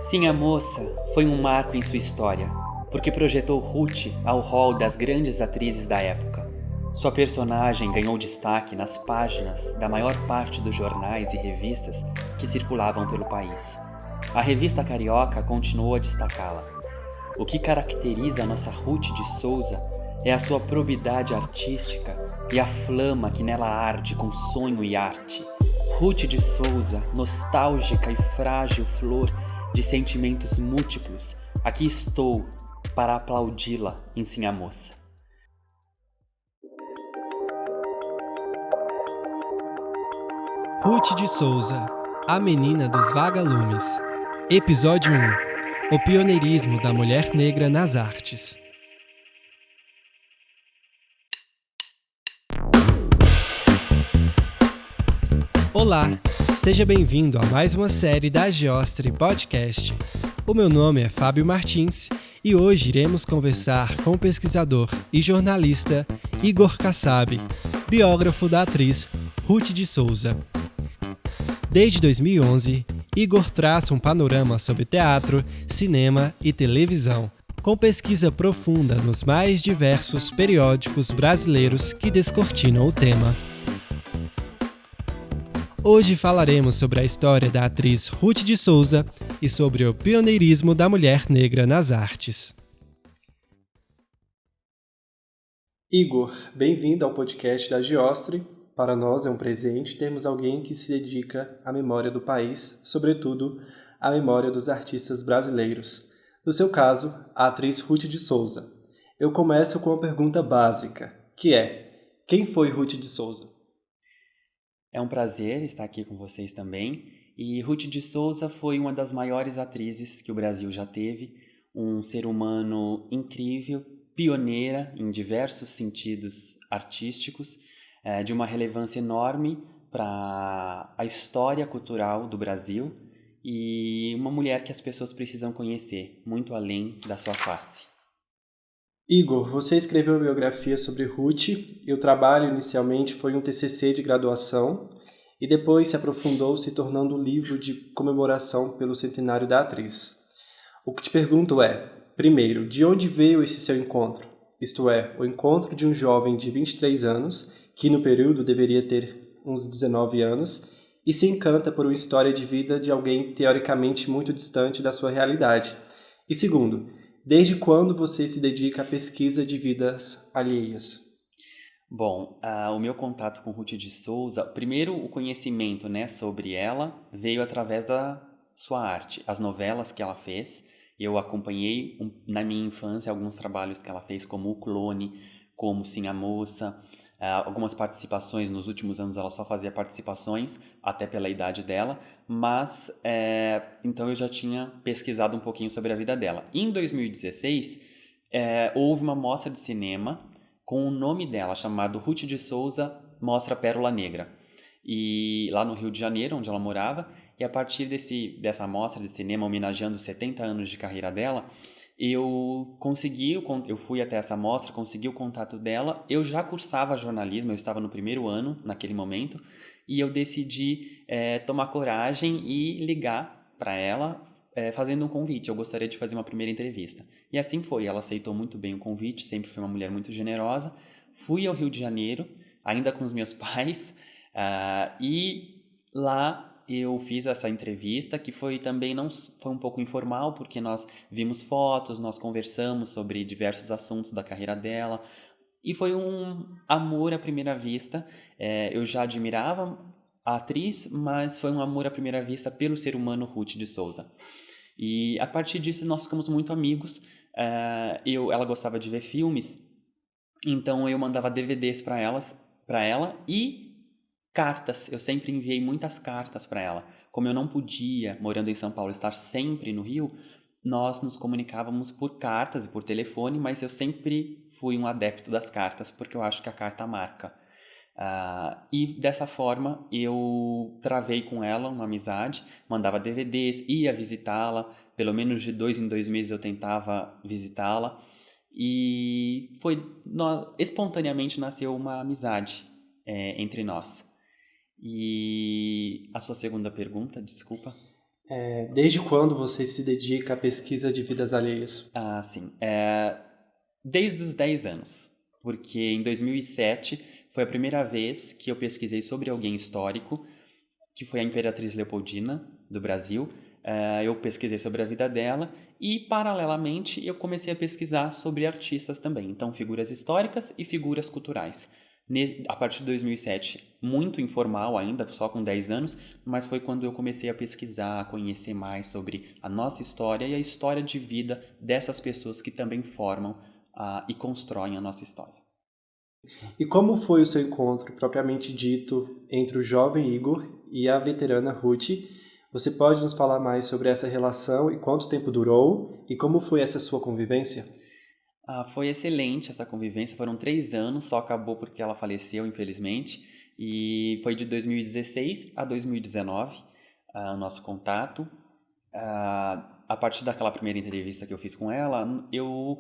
Sim, a moça foi um marco em sua história, porque projetou Ruth ao hall das grandes atrizes da época. Sua personagem ganhou destaque nas páginas da maior parte dos jornais e revistas que circulavam pelo país. A revista Carioca continuou a destacá-la. O que caracteriza a nossa Ruth de Souza é a sua probidade artística e a flama que nela arde com sonho e arte. Ruth de Souza, nostálgica e frágil flor de sentimentos múltiplos, aqui estou para aplaudi-la em Sim a Moça. Ruth de Souza, a menina dos vagalumes. Episódio 1. O pioneirismo da mulher negra nas artes. Olá, seja bem-vindo a mais uma série da Geostre Podcast. O meu nome é Fábio Martins e hoje iremos conversar com o pesquisador e jornalista Igor Kassab, biógrafo da atriz Ruth de Souza. Desde 2011, Igor traça um panorama sobre teatro, cinema e televisão, com pesquisa profunda nos mais diversos periódicos brasileiros que descortinam o tema. Hoje falaremos sobre a história da atriz Ruth de Souza e sobre o pioneirismo da mulher negra nas artes. Igor, bem-vindo ao podcast da Geostre. Para nós é um presente termos alguém que se dedica à memória do país, sobretudo à memória dos artistas brasileiros. No seu caso, a atriz Ruth de Souza. Eu começo com uma pergunta básica, que é: quem foi Ruth de Souza? É um prazer estar aqui com vocês também. E Ruth de Souza foi uma das maiores atrizes que o Brasil já teve, um ser humano incrível, pioneira em diversos sentidos artísticos, de uma relevância enorme para a história cultural do Brasil e uma mulher que as pessoas precisam conhecer, muito além da sua face. Igor, você escreveu uma biografia sobre Ruth e o trabalho inicialmente foi um TCC de graduação e depois se aprofundou se tornando um livro de comemoração pelo centenário da atriz. O que te pergunto é, primeiro, de onde veio esse seu encontro? Isto é, o encontro de um jovem de 23 anos, que no período deveria ter uns 19 anos, e se encanta por uma história de vida de alguém teoricamente muito distante da sua realidade. E segundo, desde quando você se dedica à pesquisa de vidas alheias? Bom, o meu contato com Ruth de Souza, primeiro o conhecimento, sobre ela veio através da sua arte, as novelas que ela fez. Eu acompanhei na minha infância alguns trabalhos que ela fez, como O Clone, como Sim a Moça, algumas participações. Nos últimos anos ela só fazia participações, até pela idade dela, mas então eu já tinha pesquisado um pouquinho sobre a vida dela. Em 2016, houve uma mostra de cinema com o nome dela, chamado Ruth de Souza Mostra Pérola Negra, e lá no Rio de Janeiro, onde ela morava. E a partir dessa mostra de cinema, homenageando os 70 anos de carreira dela, eu fui até essa mostra, consegui o contato dela. Eu já cursava jornalismo, eu estava no primeiro ano naquele momento, e eu decidi tomar coragem e ligar para ela, fazendo um convite. Eu gostaria de fazer uma primeira entrevista. E assim foi, ela aceitou muito bem o convite, sempre foi uma mulher muito generosa. Fui ao Rio de Janeiro, ainda com os meus pais, e lá eu fiz essa entrevista, que foi também não foi um pouco informal, porque nós vimos fotos, nós conversamos sobre diversos assuntos da carreira dela, e foi um amor à primeira vista. Eu já admirava a atriz, mas foi um amor à primeira vista pelo ser humano Ruth de Souza. E a partir disso nós ficamos muito amigos. Ela gostava de ver filmes, então eu mandava DVDs para ela e cartas. Eu sempre enviei muitas cartas para ela. Como eu não podia, morando em São Paulo, estar sempre no Rio, nós nos comunicávamos por cartas e por telefone, mas eu sempre fui um adepto das cartas, porque eu acho que a carta marca. E dessa forma eu travei com ela uma amizade, mandava DVDs, ia visitá-la, pelo menos de 2 em 2 meses eu tentava visitá-la. e espontaneamente nasceu uma amizade entre nós. E a sua segunda pergunta, desculpa. Desde quando você se dedica à pesquisa de vidas alheias? Ah, sim. Desde os 10 anos, porque em 2007 foi a primeira vez que eu pesquisei sobre alguém histórico, que foi a Imperatriz Leopoldina, do Brasil. Eu pesquisei sobre a vida dela e, paralelamente, eu comecei a pesquisar sobre artistas também. Então, figuras históricas e figuras culturais. A partir de 2007, muito informal ainda, só com 10 anos, mas foi quando eu comecei a pesquisar, a conhecer mais sobre a nossa história e a história de vida dessas pessoas que também formam e constroem a nossa história. E como foi o seu encontro, propriamente dito, entre o jovem Igor e a veterana Ruth? Você pode nos falar mais sobre essa relação e quanto tempo durou? E como foi essa sua convivência? Foi excelente essa convivência, foram 3 anos, só acabou porque ela faleceu, infelizmente, e foi de 2016 a 2019 o nosso contato. A partir daquela primeira entrevista que eu fiz com ela, eu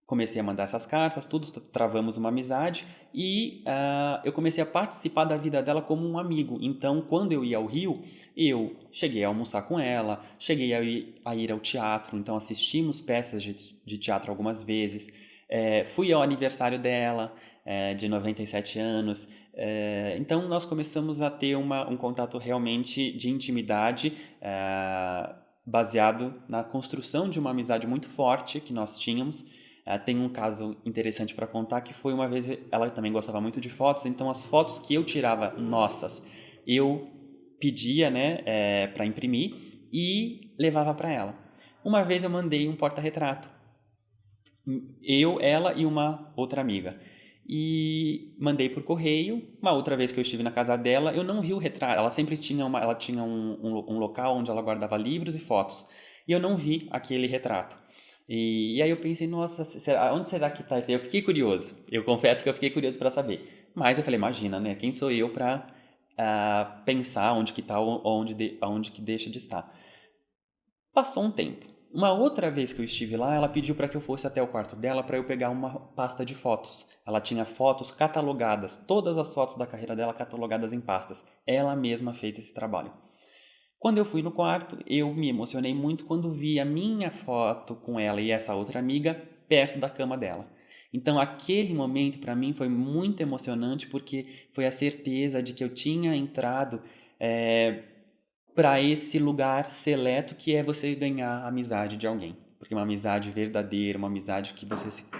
comecei a mandar essas cartas, tudo, travamos uma amizade e eu comecei a participar da vida dela como um amigo. Então, quando eu ia ao Rio, eu cheguei a almoçar com ela, cheguei a ir ao teatro, então assistimos peças de teatro algumas vezes. Fui ao aniversário dela, de 97 anos. Então, nós começamos a ter um contato realmente de intimidade, baseado na construção de uma amizade muito forte que nós tínhamos. Tem um caso interessante para contar que foi uma vez, ela também gostava muito de fotos, então as fotos que eu tirava nossas, eu pedia, né, para imprimir e levava para ela. Uma vez eu mandei um porta-retrato, eu, ela e uma outra amiga, e mandei por correio. Uma outra vez que eu estive na casa dela, eu não vi o retrato. Ela sempre tinha ela tinha um local onde ela guardava livros e fotos, e eu não vi aquele retrato. E aí eu pensei, nossa, onde será que tá isso aí? Eu fiquei curioso. Eu confesso que eu fiquei curioso para saber. Mas eu falei, imagina, né? Quem sou eu para pensar onde que tá ou onde que deixa de estar? Passou um tempo. Uma outra vez que eu estive lá, ela pediu para que eu fosse até o quarto dela para eu pegar uma pasta de fotos. Ela tinha fotos catalogadas, todas as fotos da carreira dela catalogadas em pastas. Ela mesma fez esse trabalho. Quando eu fui no quarto, eu me emocionei muito quando vi a minha foto com ela e essa outra amiga perto da cama dela. Então, aquele momento para mim foi muito emocionante porque foi a certeza de que eu tinha entrado para esse lugar seleto que é você ganhar a amizade de alguém. Porque uma amizade verdadeira, uma amizade que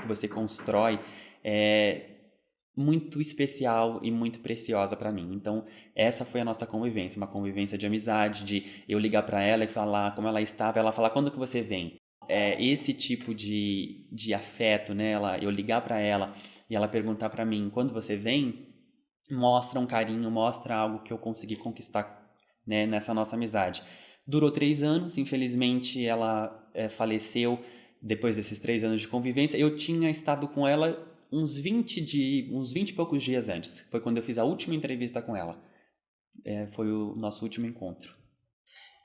você constrói é muito especial e muito preciosa para mim. Então, essa foi a nossa convivência, uma convivência de amizade, de eu ligar para ela e falar como ela estava, ela falar quando que você vem. Esse tipo de afeto, né? Eu ligar para ela e ela perguntar para mim quando você vem, mostra um carinho, mostra algo que eu consegui conquistar, né, nessa nossa amizade. Durou 3 anos, infelizmente ela faleceu depois desses 3 anos de convivência. Eu tinha estado com ela uns 20 e poucos dias antes. Foi quando eu fiz a última entrevista com ela. Foi o nosso último encontro.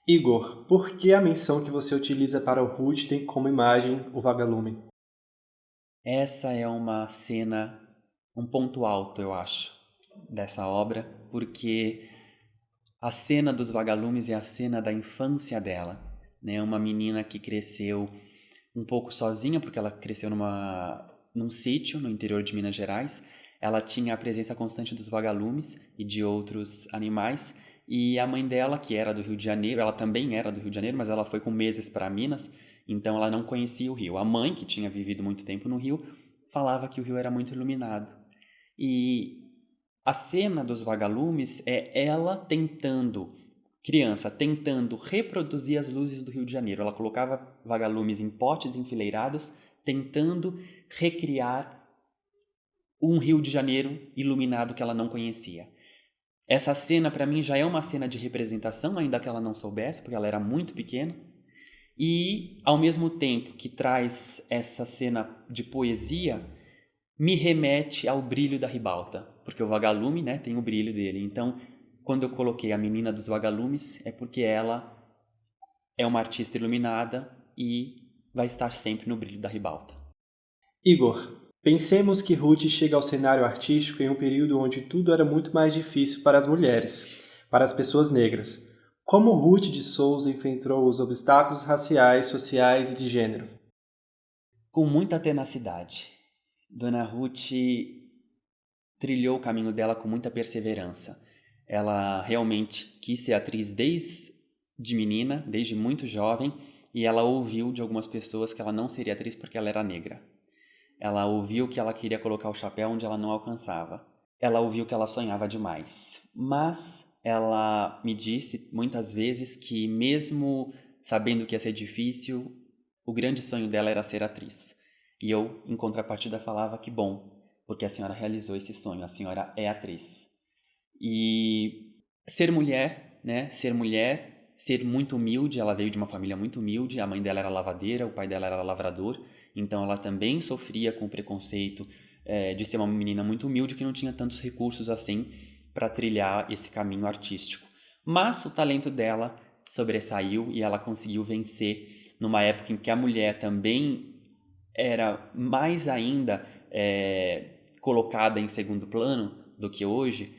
Igor, por que a menção que você utiliza para o Ruth tem como imagem o vagalume? Essa é uma cena, um ponto alto, eu acho, dessa obra, porque a cena dos vagalumes é a cena da infância dela, né? Uma menina que cresceu um pouco sozinha, porque ela cresceu num sítio no interior de Minas Gerais. Ela tinha a presença constante dos vagalumes e de outros animais. E a mãe dela, que era do Rio de Janeiro, ela também era do Rio de Janeiro, mas ela foi com meses para Minas, então ela não conhecia o rio. A mãe, que tinha vivido muito tempo no Rio, falava que o rio era muito iluminado. E a cena dos vagalumes é ela criança, tentando reproduzir as luzes do Rio de Janeiro. Ela colocava vagalumes em potes enfileirados, tentando recriar um Rio de Janeiro iluminado que ela não conhecia. Essa cena, para mim, já é uma cena de representação, ainda que ela não soubesse, porque ela era muito pequena. E, ao mesmo tempo que traz essa cena de poesia, me remete ao brilho da ribalta, porque o vagalume, né, tem o brilho dele. Então, quando eu coloquei a menina dos vagalumes, é porque ela é uma artista iluminada e vai estar sempre no brilho da ribalta. Igor, pensemos que Ruth chega ao cenário artístico em um período onde tudo era muito mais difícil para as mulheres, para as pessoas negras. Como Ruth de Souza enfrentou os obstáculos raciais, sociais e de gênero? Com muita tenacidade. Dona Ruth trilhou o caminho dela com muita perseverança. Ela realmente quis ser atriz desde menina, desde muito jovem, e ela ouviu de algumas pessoas que ela não seria atriz porque ela era negra. Ela ouviu que ela queria colocar o chapéu onde ela não alcançava. Ela ouviu que ela sonhava demais. Mas ela me disse muitas vezes que, mesmo sabendo que ia ser difícil, o grande sonho dela era ser atriz. E eu, em contrapartida, falava que bom, porque a senhora realizou esse sonho, a senhora é atriz. E ser mulher, né? Ser mulher, ser muito humilde, ela veio de uma família muito humilde, a mãe dela era lavadeira, o pai dela era lavrador, então ela também sofria com o preconceito de ser uma menina muito humilde que não tinha tantos recursos assim para trilhar esse caminho artístico. Mas o talento dela sobressaiu e ela conseguiu vencer numa época em que a mulher também era mais ainda colocada em segundo plano do que hoje,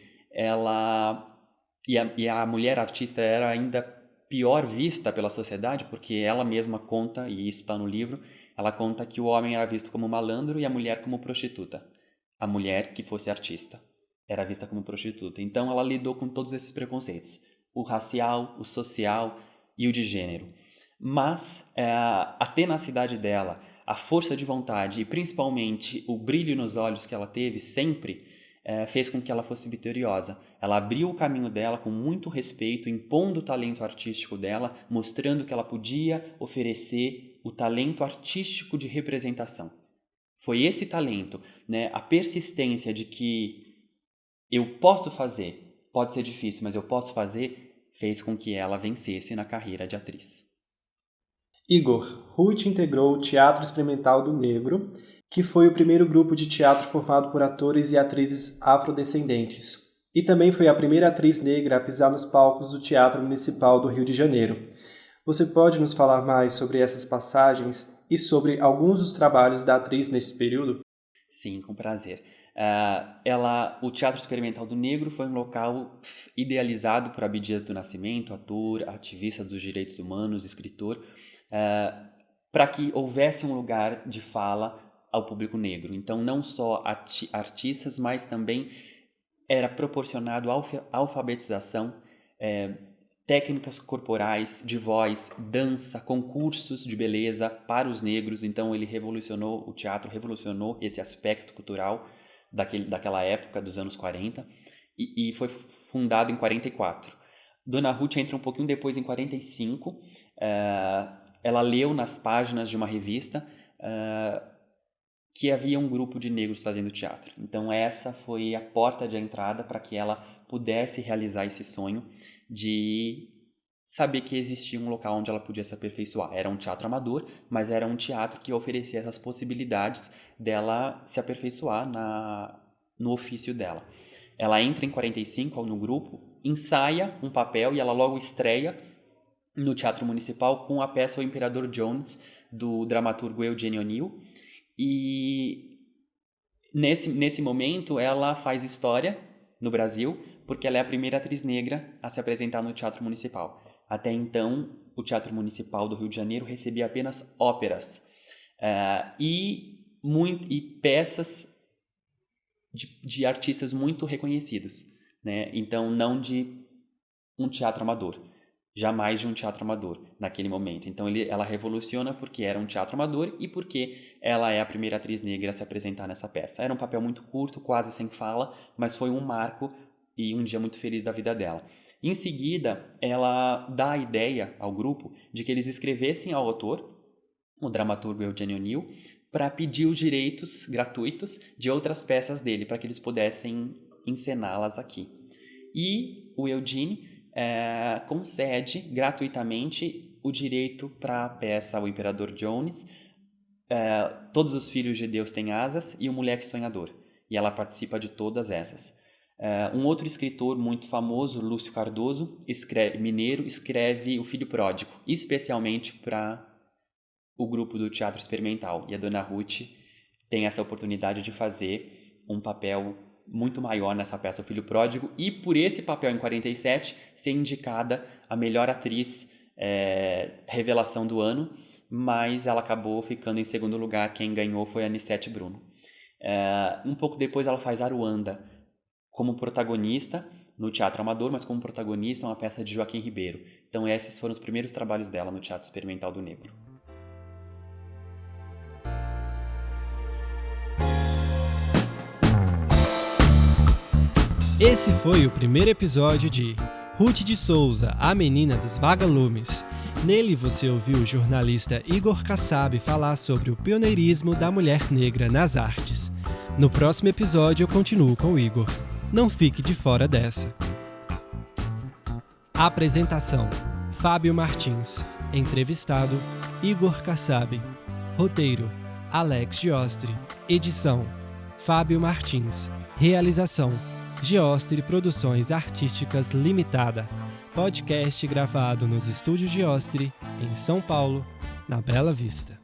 a mulher artista era ainda pior vista pela sociedade, porque ela mesma conta, e isso está no livro, ela conta que o homem era visto como malandro e a mulher como prostituta. A mulher que fosse artista era vista como prostituta. Então ela lidou com todos esses preconceitos, o racial, o social e o de gênero. Mas a tenacidade dela, a força de vontade e principalmente o brilho nos olhos que ela teve sempre fez com que ela fosse vitoriosa. Ela abriu o caminho dela com muito respeito, impondo o talento artístico dela, mostrando que ela podia oferecer o talento artístico de representação. Foi esse talento, né, a persistência de que eu posso fazer, pode ser difícil, mas eu posso fazer, fez com que ela vencesse na carreira de atriz. Igor, Ruth integrou o Teatro Experimental do Negro, que foi o primeiro grupo de teatro formado por atores e atrizes afrodescendentes. E também foi a primeira atriz negra a pisar nos palcos do Teatro Municipal do Rio de Janeiro. Você pode nos falar mais sobre essas passagens e sobre alguns dos trabalhos da atriz nesse período? Sim, com prazer. O Teatro Experimental do Negro foi um local idealizado por Abdias do Nascimento, ator, ativista dos direitos humanos, escritor, para que houvesse um lugar de fala ao público negro. Então, não só artistas, mas também era proporcionado alfabetização, técnicas corporais, de voz, dança, concursos de beleza para os negros. Então ele revolucionou, o teatro revolucionou esse aspecto cultural daquela época, dos anos 40, e foi fundado em 44. Dona Ruth entra um pouquinho depois, em 45, ela leu nas páginas de uma revista que havia um grupo de negros fazendo teatro. Então essa foi a porta de entrada para que ela pudesse realizar esse sonho de saber que existia um local onde ela podia se aperfeiçoar. Era um teatro amador, mas era um teatro que oferecia essas possibilidades dela se aperfeiçoar no ofício dela. Ela entra em 45 no grupo, ensaia um papel e ela logo estreia no Teatro Municipal com a peça O Imperador Jones, do dramaturgo Eugene O'Neill. E nesse momento ela faz história no Brasil, porque ela é a primeira atriz negra a se apresentar no Teatro Municipal. Até então, o Teatro Municipal do Rio de Janeiro recebia apenas óperas e peças de artistas muito reconhecidos, né? Então, não de um teatro amador, jamais de um teatro amador naquele momento. Então ela revoluciona porque era um teatro amador e porque ela é a primeira atriz negra a se apresentar nessa peça. Era um papel muito curto, quase sem fala, mas foi um marco e um dia muito feliz da vida dela. Em seguida, ela dá a ideia ao grupo de que eles escrevessem ao autor, o dramaturgo Eugene O'Neill, para pedir os direitos gratuitos de outras peças dele, para que eles pudessem encená-las aqui. E o Eugene concede gratuitamente o direito para a peça O Imperador Jones, Todos os Filhos de Deus Têm Asas e O Moleque Sonhador. E ela participa de todas essas. Um outro escritor muito famoso, Lúcio Cardoso, mineiro, escreve O Filho Pródigo, especialmente para o grupo do Teatro Experimental. E a Dona Ruth tem essa oportunidade de fazer um papel muito maior nessa peça, O Filho Pródigo, e por esse papel em 47 ser indicada a melhor atriz revelação do ano, mas ela acabou ficando em segundo lugar. Quem ganhou foi a Anissete Bruno. Um pouco depois ela faz Aruanda como protagonista no Teatro Amador, mas como protagonista uma peça de Joaquim Ribeiro. Então esses foram os primeiros trabalhos dela no Teatro Experimental do Negro. Esse foi o primeiro episódio de Ruth de Souza, a menina dos vagalumes. Nele você ouviu o jornalista Igor Kassab falar sobre o pioneirismo da mulher negra nas artes. No próximo episódio eu continuo com o Igor. Não fique de fora dessa. Apresentação: Fábio Martins. Entrevistado: Igor Kassab. Roteiro: Alex Giostri. Edição: Fábio Martins. Realização: Giostri Produções Artísticas Limitada. Podcast gravado nos estúdios Giostri, em São Paulo, na Bela Vista.